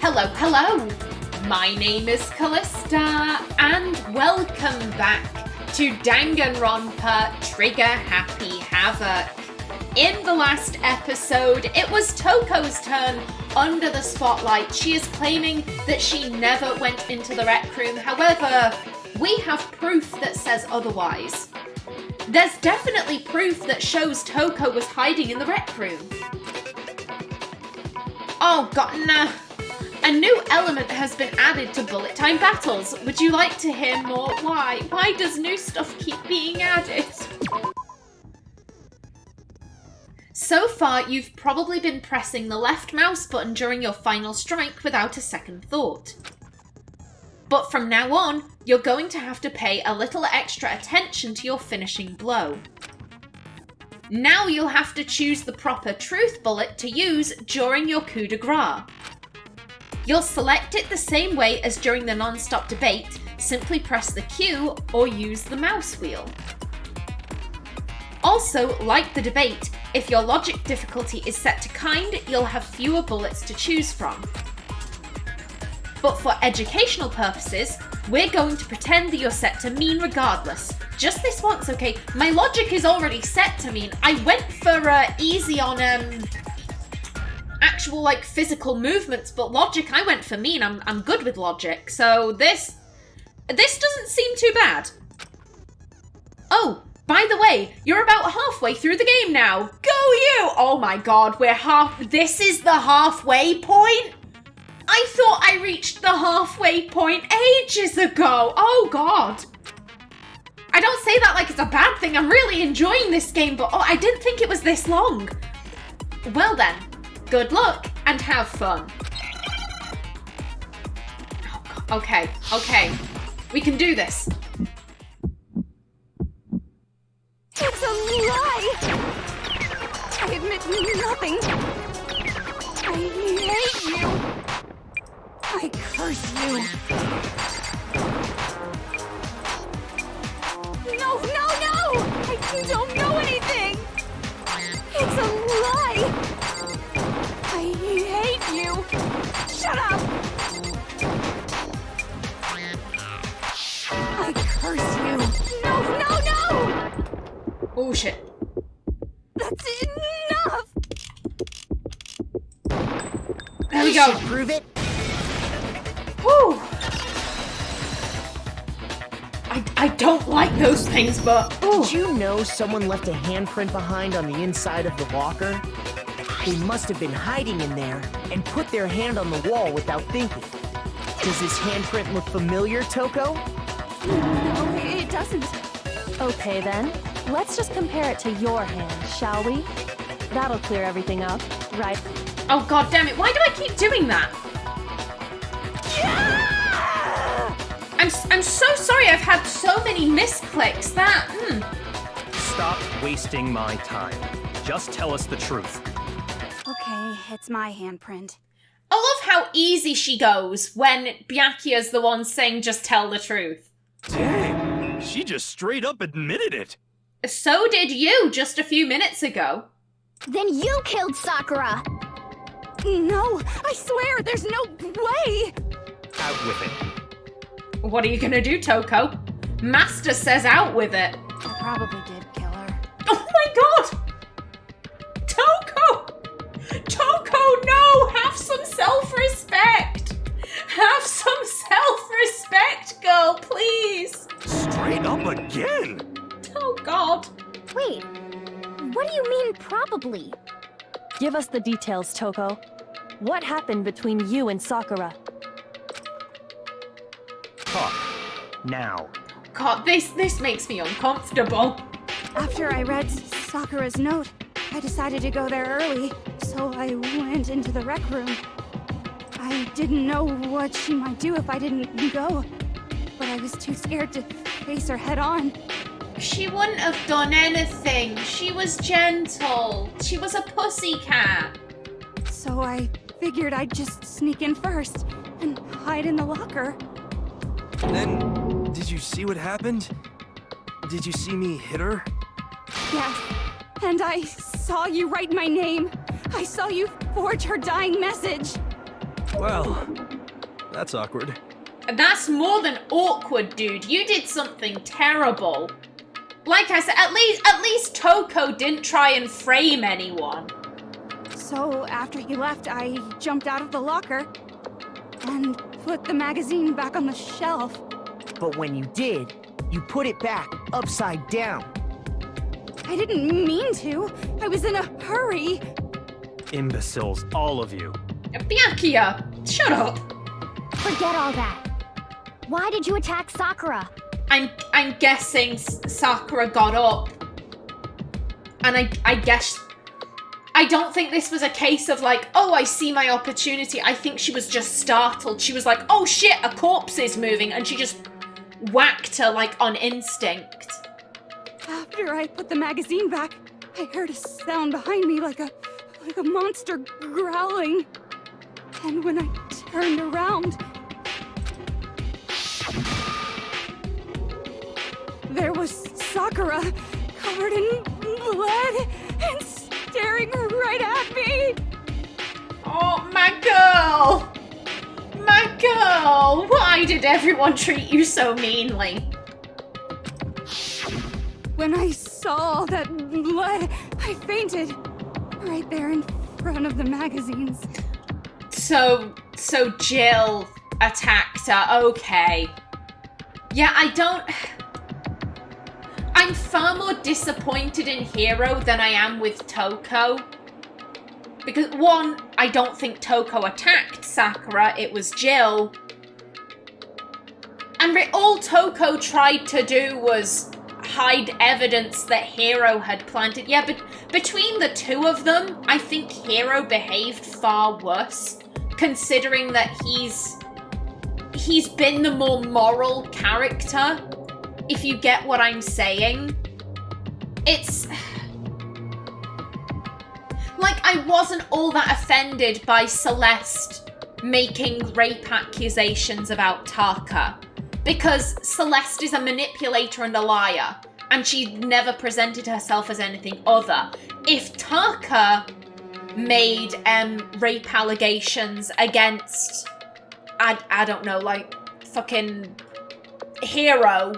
Hello! My name is Callista, and welcome back to Danganronpa Trigger Happy Havoc. In the last episode, it was Toko's turn under the spotlight. She is claiming that she never went into the rec room. However, we have proof that says otherwise. There's definitely proof that shows Toko was hiding in the rec room. Oh god, nah. A new element has been added to bullet time battles. Would you like to hear more? Why? Why does new stuff keep being added? So far, you've probably been pressing the left mouse button during your final strike without a second thought. But from now on, you're going to have to pay a little extra attention to your finishing blow. Now you'll have to choose the proper truth bullet to use during your coup de grace. You'll select it the same way as during the non-stop debate, simply press the Q or use the mouse wheel. Also, like the debate, if your logic difficulty is set to kind, you'll have fewer bullets to choose from. But for educational purposes, we're going to pretend that you're set to mean regardless. Just this once, okay? My logic is already set to mean. I went for easy on actual like physical movements, but logic I went for mean. I'm good with logic, so this doesn't seem too bad. Oh, by the way, you're about halfway through the game now. Go you! Oh my god, this is the halfway point? I thought I reached the halfway point ages ago. Oh god. I don't say that like it's a bad thing. I'm really enjoying this game, but I didn't think it was this long. Well then, good luck and have fun. Oh god. Okay. We can do this. It's a lie! I admit nothing. I hate you. I curse you. No! I don't know anything! It's a lie! I hate you! Shut up! I curse you! No! Oh shit. That's enough! There we go. Prove it. Whew. I don't like those things, but... Ooh. Did you know someone left a handprint behind on the inside of the locker? They must have been hiding in there and put their hand on the wall without thinking. Does this handprint look familiar, Toko? No, it doesn't. Okay then, let's just compare it to your hand, shall we? That'll clear everything up, right? Oh god damn it, why do I keep doing that? Yeah! I'm so sorry I've had so many misclicks. Stop wasting my time. Just tell us the truth. Okay, it's my handprint. I love how easy she goes when Byakuya's the one saying just tell the truth. Dang, she just straight up admitted it. So did you just a few minutes ago. Then you killed Sakura! No, I swear, there's no way! Out with it. What are you gonna do, Toko? Master says out with it. I probably did kill her. Oh my god! Toko, no! Have some self-respect! Have some self-respect, girl, please! Straight up again? Oh god. Wait, what do you mean probably? Give us the details, Toko. What happened between you and Sakura? Talk. Now. God, this makes me uncomfortable. After I read Sakura's note, I decided to go there early, so I went into the rec room. I didn't know what she might do if I didn't go, but I was too scared to face her head on. She wouldn't have done anything. She was gentle. She was a pussycat. So I figured I'd just sneak in first and hide in the locker. Then, did you see what happened? Did you see me hit her? Yes, and I saw you write my name. I saw you forge her dying message. Well, that's awkward. That's more than awkward, dude. You did something terrible. Like I said, at least Toko didn't try and frame anyone. So after he left, I jumped out of the locker and put the magazine back on the shelf. But when you did, you put it back upside down. I didn't mean to. I was in a hurry. Imbeciles, all of you. Byakuya, shut up. Forget all that. Why did you attack Sakura? I'm guessing Sakura got up. And I guess... I don't think this was a case of like, oh, I see my opportunity. I think she was just startled. She was like, oh shit, a corpse is moving. And she just whacked her like on instinct. After I put the magazine back, I heard a sound behind me like a monster growling. And when I turned around, there was Sakura, covered in blood and staring right at me. Oh, my girl. My girl. Why did everyone treat you so meanly? When I saw that blood, I fainted right there in front of the magazines. So Jill attacked her. Okay. Yeah, I'm far more disappointed in Hiro than I am with Toko. Because, one, I don't think Toko attacked Sakura, it was Jill. And all Toko tried to do was hide evidence that Hiro had planted. Yeah, but between the two of them, I think Hiro behaved far worse. Considering that he's been the more moral character. If you get what I'm saying. It's... like, I wasn't all that offended by Celeste making rape accusations about Taka. Because Celeste is a manipulator and a liar. And she never presented herself as anything other. If Taka made rape allegations against, I don't know, like, fucking Hiro,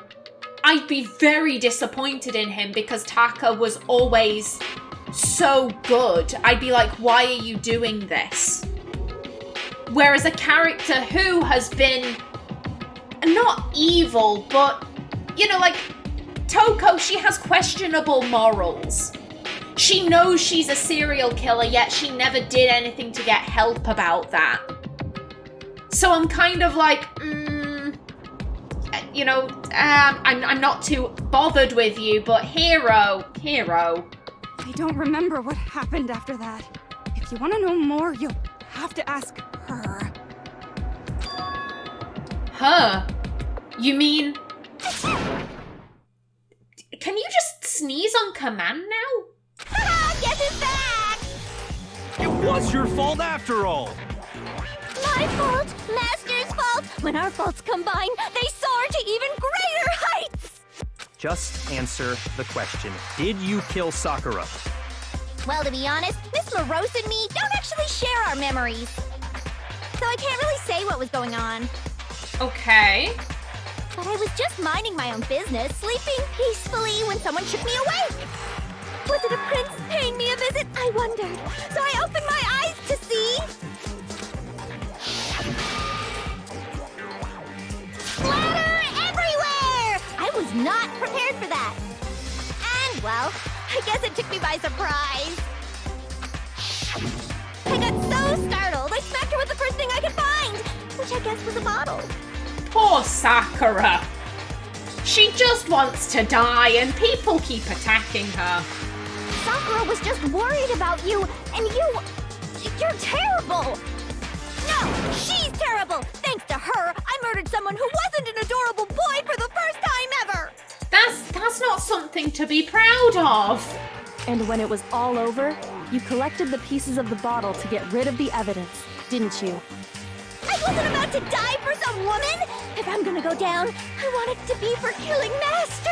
I'd be very disappointed in him because Taka was always so good. I'd be like, why are you doing this? Whereas a character who has been not evil, but, you know, like, Toko, she has questionable morals. She knows she's a serial killer, yet she never did anything to get help about that. So I'm kind of like, you know, I'm not too bothered with you, but Hiro. I don't remember what happened after that. If you want to know more, you'll have to ask her. Her? You mean... Can you just sneeze on command now? Guess who's back? It was your fault after all! My fault, Master's fault. When our faults combine, they soar to even greater heights. Just answer the question. Did you kill Sakura? Well, to be honest, Miss Morose and me don't actually share our memories. So I can't really say what was going on. Okay. But I was just minding my own business, sleeping peacefully when someone shook me awake. Was it a prince paying me a visit? I wondered. So I opened my eyes to see... Splatter everywhere! I was not prepared for that. And, well, I guess it took me by surprise. I got so startled, I smacked her with the first thing I could find, which I guess was a bottle. Poor Sakura. She just wants to die and people keep attacking her. Sakura was just worried about you, and you're terrible. No, she's terrible. Thanks to her, I murdered someone who wasn't an adorable boy for the first time ever. That's not something to be proud of. And when it was all over, you collected the pieces of the bottle to get rid of the evidence, didn't you? I wasn't about to die for some woman. If I'm gonna go down, I want it to be for killing Master.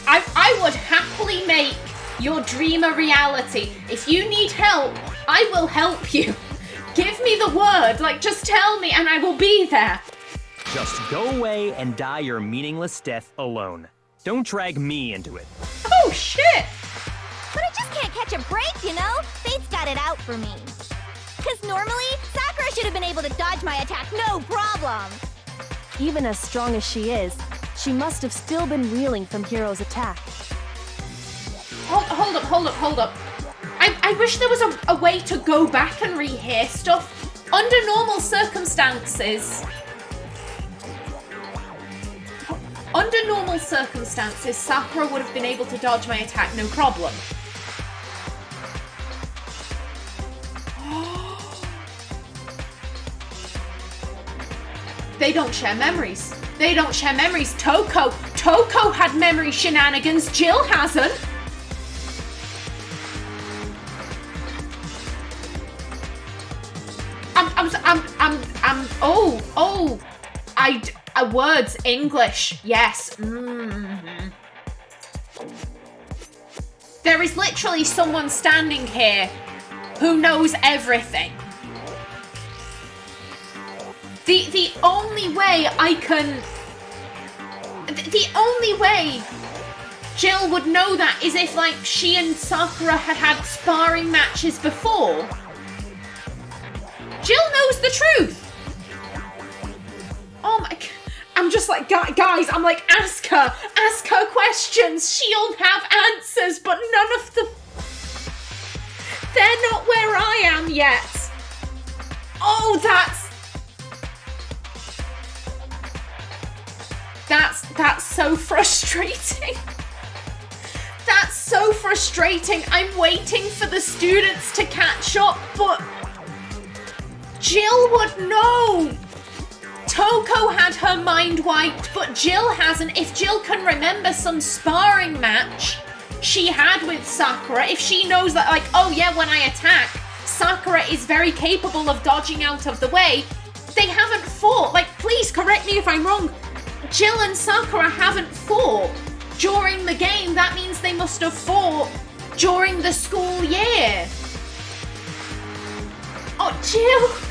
I would happily make your dream a reality. If you need help, I will help you. Give me the word. Like, just tell me and I will be there. Just go away and die your meaningless death alone. Don't drag me into it. Oh, shit. But I just can't catch a break, you know? Fate's got it out for me. Because normally, Sakura should have been able to dodge my attack no problem. Even as strong as she is, she must have still been reeling from Hiro's attack. Hold up. I wish there was a way to go back and rehear stuff. Under normal circumstances, Sakura would have been able to dodge my attack no problem. They don't share memories. Toko had memory shenanigans. Jill hasn't. Words, English, yes. Mm-hmm. There is literally someone standing here who knows everything. The only way Jill would know that is if, like, she and Sakura had sparring matches before. Jill knows the truth. Oh my god. I'm just like, guys, I'm like, ask her questions. She'll have answers, but none of them, they're not where I am yet. Oh, that's so frustrating. That's so frustrating. I'm waiting for the students to catch up, but Jill would know. Toko had her mind wiped, but Jill hasn't. If Jill can remember some sparring match she had with Sakura, if she knows that, like, oh yeah, when I attack, Sakura is very capable of dodging out of the way, they haven't fought. Like, please correct me if I'm wrong. Jill and Sakura haven't fought during the game. That means they must have fought during the school year. Oh, Jill.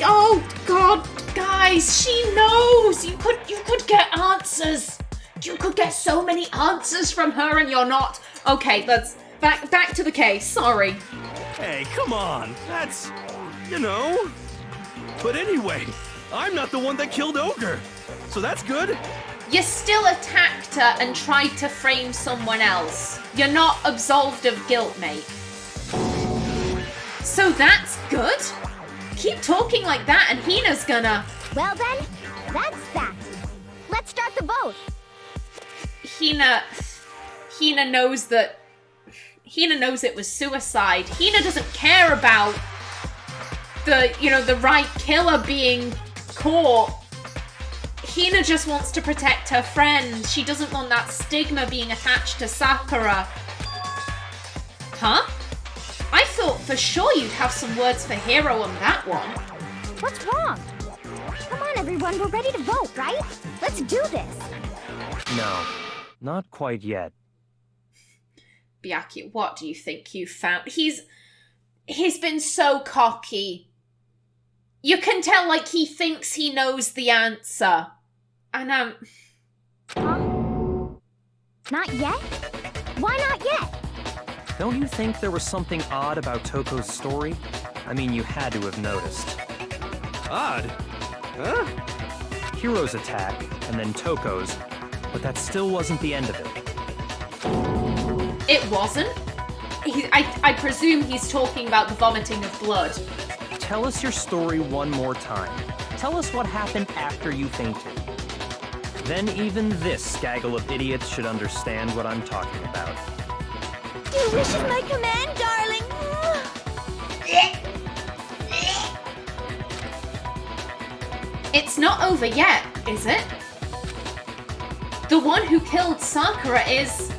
Oh God, guys, she knows. You could get answers. You could get so many answers from her, and you're not. Okay, let's back to the case. Sorry. Hey, come on. That's, you know. But anyway, I'm not the one that killed Ogre, so that's good. You still attacked her and tried to frame someone else. You're not absolved of guilt, mate. So that's good. Keep talking like that and Hina's gonna... Well then, that's that. Let's start the vote. Hina knows that... Hina knows it was suicide. Hina doesn't care about the right killer being caught. Hina just wants to protect her friend. She doesn't want that stigma being attached to Sakura. Huh? I thought for sure you'd have some words for Hiro on that one. What's wrong? Come on, everyone, we're ready to vote, right? Let's do this. No, not quite yet. Byakuya, what do you think you found? He's been so cocky. You can tell, like, he thinks he knows the answer. And, Huh? Not yet? Why not yet? Don't you think there was something odd about Toko's story? I mean, you had to have noticed. Odd? Huh? Hiro's attack, and then Toko's, but that still wasn't the end of it. it wasn't? I presume he's talking about the vomiting of blood. Tell us your story one more time. Tell us what happened after you fainted. Then even this gaggle of idiots should understand what I'm talking about. Your wish is my command, darling. It's not over yet, is it? The one who killed Sakura is...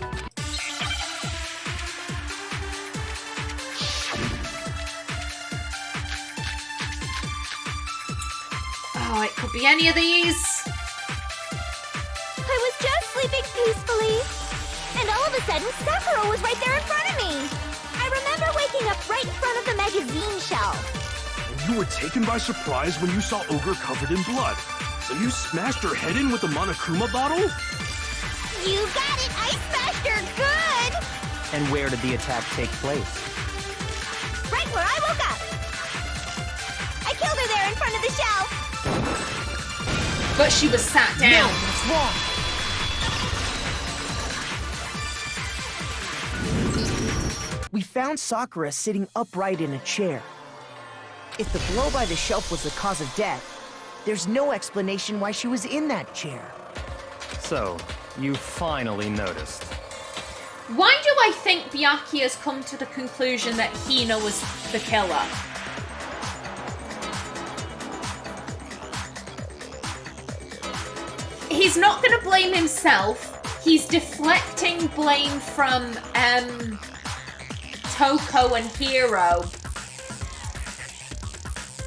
Oh, it could be any of these. I was just sleeping peacefully, and all of a sudden, Sakura was right there in front of me. I remember were waking up right in front of the magazine shelf. You were taken by surprise when you saw Ogre covered in blood. So you smashed her head in with the Monokuma bottle? You got it! I smashed her good! And where did the attack take place? Right where I woke up! I killed her there in front of the shelf! But she was sat down. No, that's wrong. We found Sakura sitting upright in a chair. If the blow by the shelf was the cause of death, there's no explanation why she was in that chair. So, you finally noticed. Why do I think Byakuya's come to the conclusion that Hina was the killer? He's not going to blame himself. He's deflecting blame from Toko and Hiro.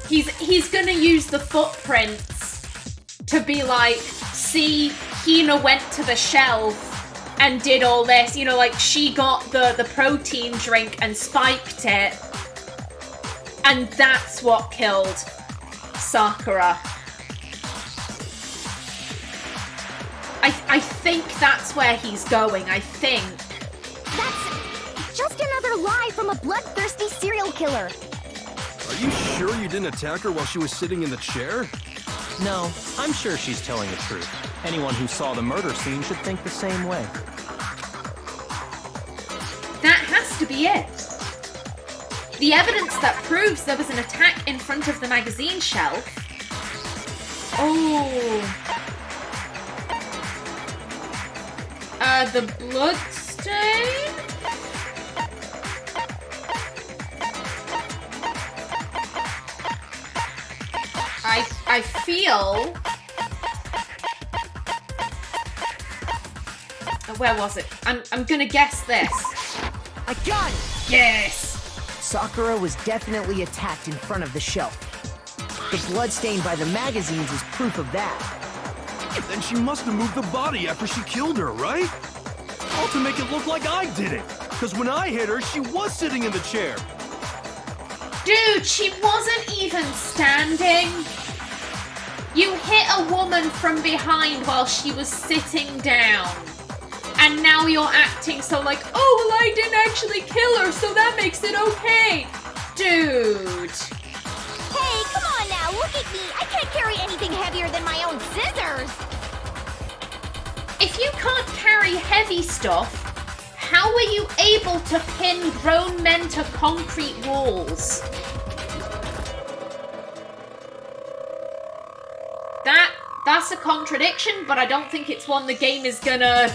He's going to use the footprints to be like, see, Hina went to the shelf and did all this. You know, like, she got the protein drink and spiked it. And that's what killed Sakura. I think that's where he's going, I think. That's just another lie from a bloodthirsty serial killer. Are you sure you didn't attack her while she was sitting in the chair? No, I'm sure she's telling the truth. Anyone who saw the murder scene should think the same way. That has to be it. The evidence that proves there was an attack in front of the magazine shelf. Oh. The blood stain? I feel... Where was it? I'm gonna guess this. I got it! Yes! Sakura was definitely attacked in front of the shelf. The bloodstain by the magazines is proof of that. Then she must have moved the body after she killed her, right? All to make it look like I did it. Because when I hit her, she was sitting in the chair. Dude, she wasn't even standing. You hit a woman from behind while she was sitting down. And now you're acting so like, oh, well, I didn't actually kill her, so that makes it okay. Dude. Hey, come on now, look at me. I can't carry anything heavier than my own scissors. If you can't carry heavy stuff, how were you able to pin grown men to concrete walls? That's a contradiction, but I don't think it's one the game is gonna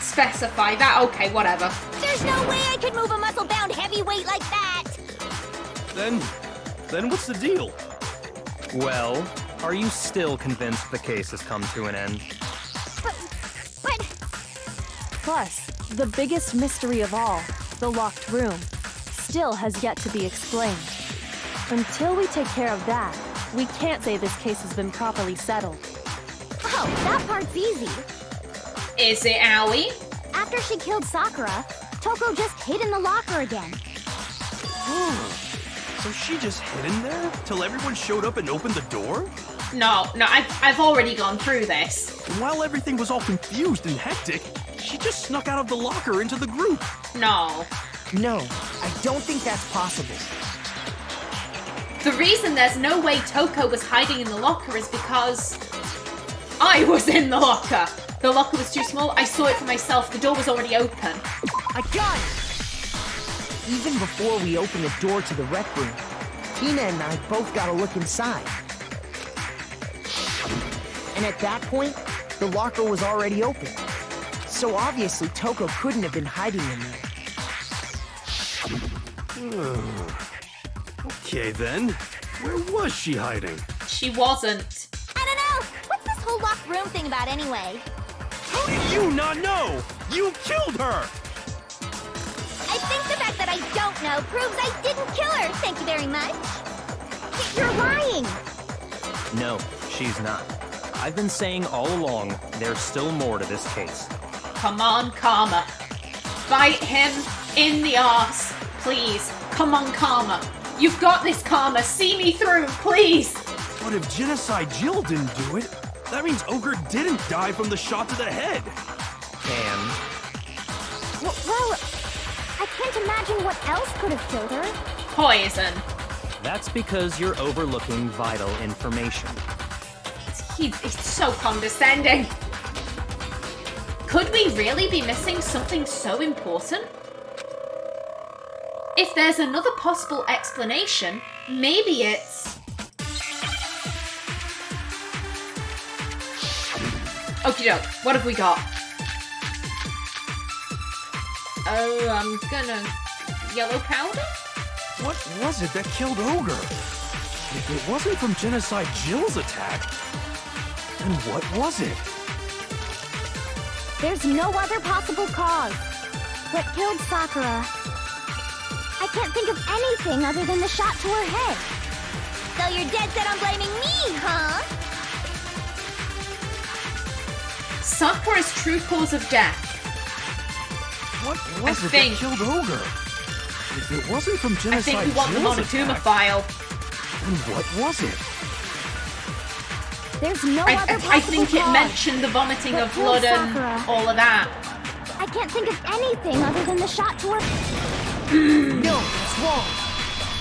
specify that. Okay, whatever. There's no way I could move a muscle-bound heavyweight like that. Then what's the deal? Well, are you still convinced the case has come to an end? But... Plus, the biggest mystery of all, the locked room, still has yet to be explained. Until we take care of that, we can't say this case has been properly settled. Oh, that part's easy. Is it, Owie? After she killed Sakura, Toko just hid in the locker again. So she just hid in there till everyone showed up and opened the door? No, I've already gone through this. And while everything was all confused and hectic, she just snuck out of the locker into the group. No. No, I don't think that's possible. The reason there's no way Toko was hiding in the locker is because I was in the locker. The locker was too small. I saw it for myself. The door was already open. I got it! Even before we opened the door to the rec room, Hina and I both got a look inside. And at that point, the locker was already open. So obviously Toko couldn't have been hiding in there. Okay then, where was she hiding? She wasn't. I don't know. What's this whole locked room thing about anyway? How did you not know? You killed her! I think the fact that I don't know proves I didn't kill her. Thank you very much. You're lying. No, she's not. I've been saying all along, there's still more to this case. Come on, Karma. Bite him in the arse. Please. Come on, Karma. You've got this, Karma. See me through, please. But if Genocide Jill didn't do it, that means Ogre didn't die from the shot to the head. And Well, I can't imagine what else could have killed her. Poison. that's because you're overlooking vital information. He's so condescending. Could we really be missing something so important? If there's another possible explanation, maybe it's... Okie doke, what have we got? Oh, I'm gonna... Yellow powder? What was it that killed Ogre? If it wasn't from Genocide Jill's attack, then what was it? There's no other possible cause. What killed Sakura? I can't think of anything other than the shot to her head. So you're dead set on blaming me, huh? Sakura's true cause of death. What was it think- that killed Ogre? If it wasn't from I Genocide think we want the Jill's Monokuma attack, file. then what was it? There's no other possible I think it cause. mentioned the vomiting What of killed blood and Sakura? all of that. I can't think of anything other than the shot to her. No, that's wrong.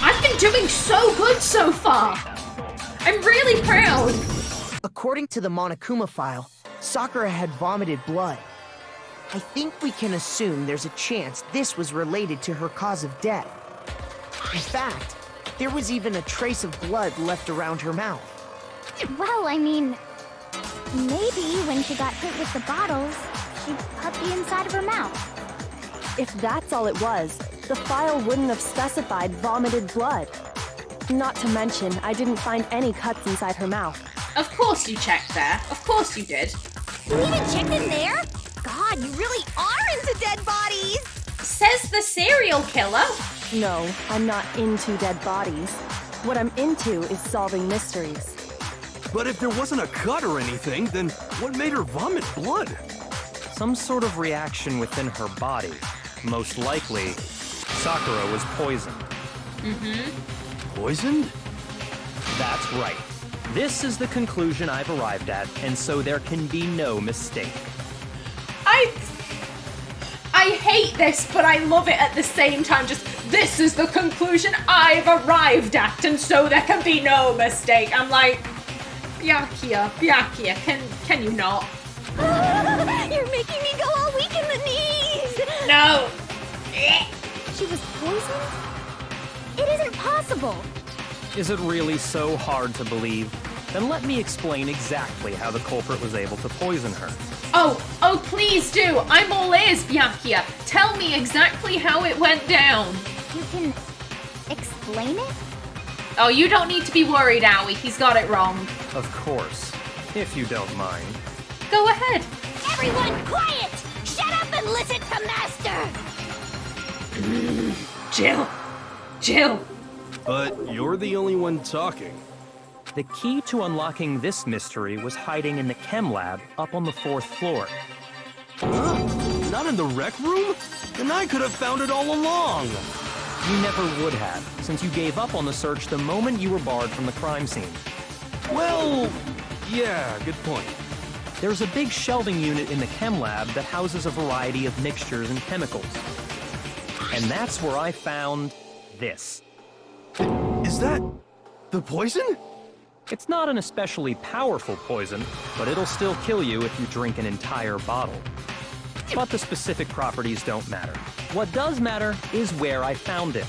I've been doing so good so far. I'm really proud. According to the Monokuma file, Sakura had vomited blood. I think we can assume there's a chance this was related to her cause of death. In fact, there was even a trace of blood left around her mouth. Well, I mean, maybe when she got hit with the bottles, she cut the inside of her mouth. If that's all it was, the file wouldn't have specified vomited blood. Not to mention, I didn't find any cuts inside her mouth. Of course you checked there. Of course you did. You even checked in there? God, you really are into dead bodies! Says the serial killer. No, I'm not into dead bodies. What I'm into is solving mysteries. But if there wasn't a cut or anything, then what made her vomit blood? Some sort of reaction within her body. Most likely, Sakura was poisoned. Poisoned? That's right. This is the conclusion I've arrived at, and so there can be no mistake. I hate this, but I love it at the same time. Just, this is the conclusion I've arrived at, and so there can be no mistake. I'm like, Byakuya, can you not? You're making me go all weak in the knees! No. She was poisoned? It isn't possible. Is it really so hard to believe? Then let me explain exactly how the culprit was able to poison her. Oh, please do. I'm all ears, Byakuya. Tell me exactly how it went down. You can explain it? Oh, you don't need to be worried, Owie. He's got it wrong. Of course, if you don't mind. Go ahead. Everyone quiet! Shut up and listen to Master! Jill. But you're the only one talking. The key to unlocking this mystery was hiding in the chem lab up on the 4th floor. Huh? Not in the rec room? Then I could have found it all along. You never would have, since you gave up on the search the moment you were barred from the crime scene. Well, yeah, good point. There's a big shelving unit in the chem lab that houses a variety of mixtures and chemicals. And that's where I found this. Is that the poison? It's not an especially powerful poison, but it'll still kill you if you drink an entire bottle. But the specific properties don't matter. What does matter is where I found it.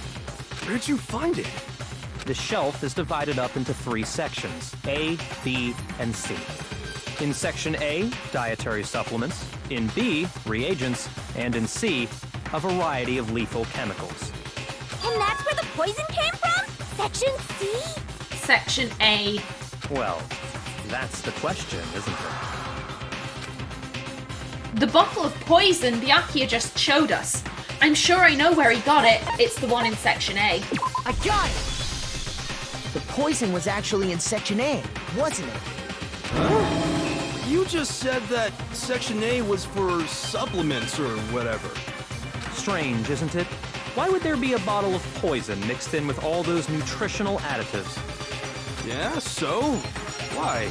Where'd you find it? The shelf is divided up into 3 sections, A, B, and C. In Section A, dietary supplements. In B, reagents. And in C, a variety of lethal chemicals. And that's where the poison came from? Section C? Section A. Well, that's the question, isn't it? The bottle of poison Byakuya just showed us. I'm sure I know where he got it. It's the one in Section A. I got it! The poison was actually in Section A, wasn't it? You just said that Section A was for supplements or whatever. Strange, isn't it? Why would there be a bottle of poison mixed in with all those nutritional additives? Yeah, so? Why?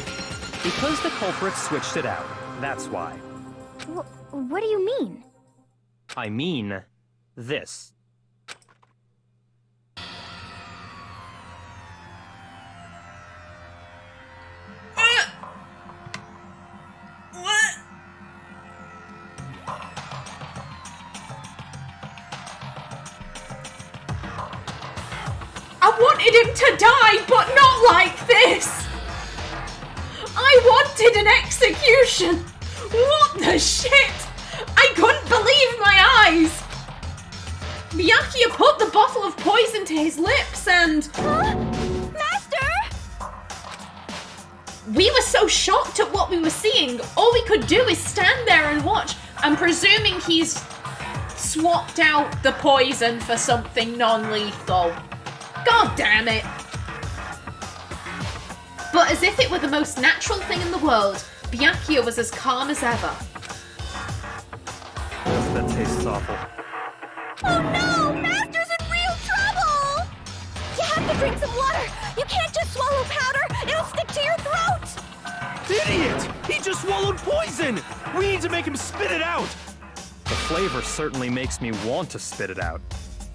Because the culprit switched it out. That's why. What do you mean? I mean, this. What? I wanted him to die, but not like this! I wanted an execution! What the shit? I couldn't believe my eyes! Byakuya put the bottle of poison to his lips and... Huh? Master! We were so shocked at what we were seeing, all we could do is stand there and watch. I'm presuming he's swapped out the poison for something non-lethal. God damn it! But as if it were the most natural thing in the world, Byakuya was as calm as ever. That tastes awful. Oh no! Master's in real trouble! You have to drink some water! You can't just swallow powder! It'll stick to your throat! Idiot! He just swallowed poison! We need to make him spit it out! The flavor certainly makes me want to spit it out.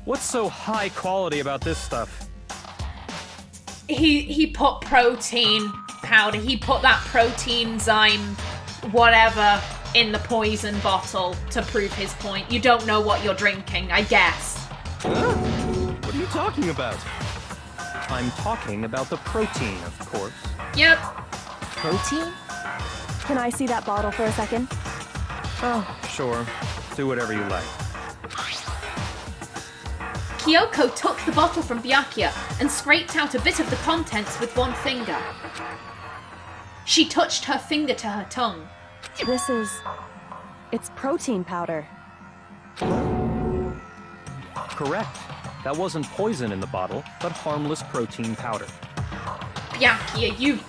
What's so high quality about this stuff? He put protein powder, he put that protein zyme, whatever, in the poison bottle to prove his point. You don't know what you're drinking, I guess. Huh? What are you talking about? I'm talking about the protein, of course. Yep. Protein? Can I see that bottle for a second? Oh, sure. Do whatever you like. Kyoko took the bottle from Byakuya and scraped out a bit of the contents with one finger. She touched her finger to her tongue. It's protein powder. Correct. That wasn't poison in the bottle, but harmless protein powder. Byakuya,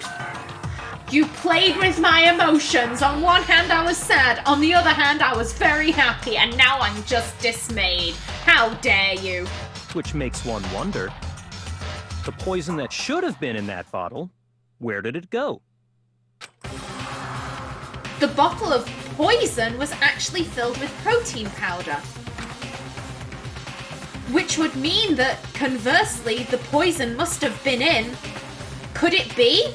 you played with my emotions. On one hand, I was sad. On the other hand, I was very happy. And now I'm just dismayed. How dare you? Which makes one wonder, the poison that should have been in that bottle, where did it go? The bottle of poison was actually filled with protein powder. Which would mean that, conversely, the poison must have been in. Could it be?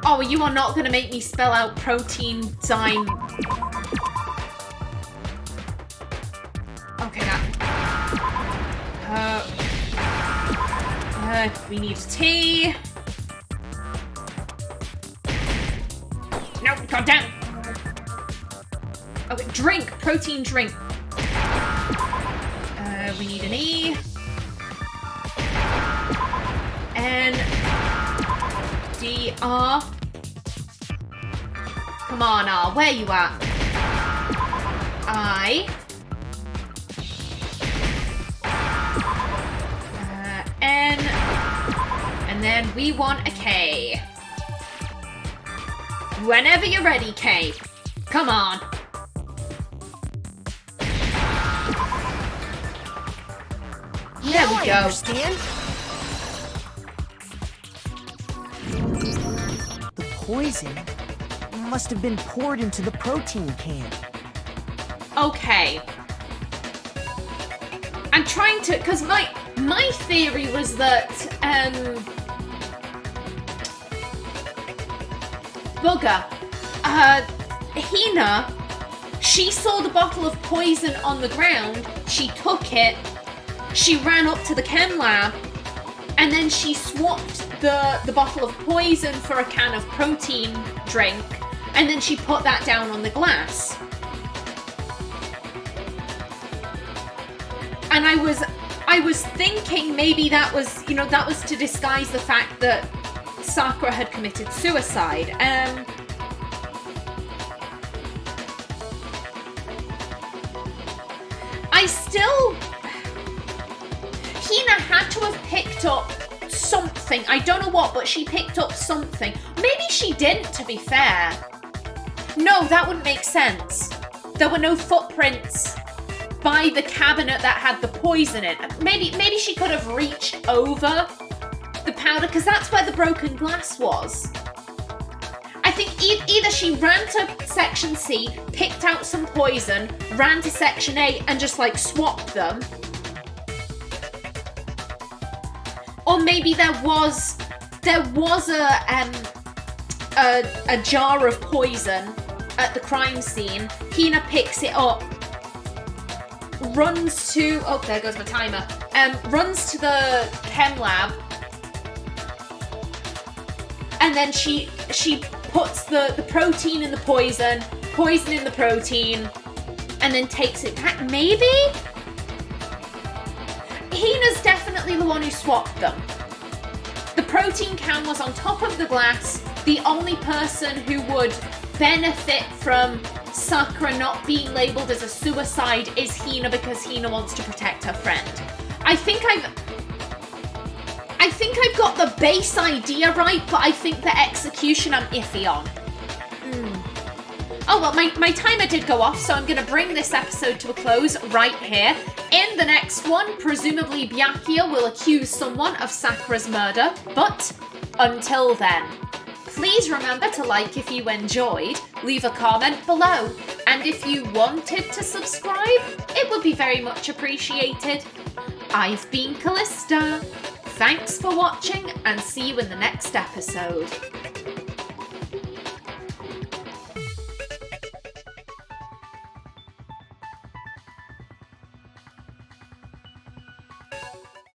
Oh, you are not going to make me spell out protein zyme. Okay, we need tea. No, calm down. Okay, drink, protein drink. We need an E. N. D. R. Come on, R, where you at? I. N. And then we want a K. Whenever you're ready, K. Come on. There we go. I understand. The poison must have been poured into the protein can. Okay. I'm trying to, because my theory was that, Bugger, Hina, she saw the bottle of poison on the ground, she took it, she ran up to the chem lab, and then she swapped the bottle of poison for a can of protein drink, and then she put that down on the glass. And I was thinking maybe that was, that was to disguise the fact that Sakura had committed suicide. Hina had to have picked up something. I don't know what, but she picked up something. Maybe she didn't, to be fair. No, that wouldn't make sense. there were no footprints by the cabinet that had the poison in. Maybe she could have reached over the powder, because that's where the broken glass was. I think either she ran to Section C, picked out some poison, ran to Section A, and just, like, swapped them. Or maybe there was a jar of poison at the crime scene. Hina picks it up, runs to, oh, there goes my timer, runs to the chem lab, and then she puts the protein in the poison in the protein, and then takes it back. Maybe? Hina's definitely the one who swapped them. The protein can was on top of the glass. The only person who would benefit from Sakura not being labeled as a suicide is Hina, because Hina wants to protect her friend. I think I've got the base idea right, but I think the execution I'm iffy on. Oh, well, my timer did go off, so I'm going to bring this episode to a close right here. In the next one, presumably Byakuya will accuse someone of Sakura's murder, but until then, please remember to like if you enjoyed, leave a comment below, and if you wanted to subscribe, it would be very much appreciated. I've been Kallista. Thanks for watching, and see you in the next episode.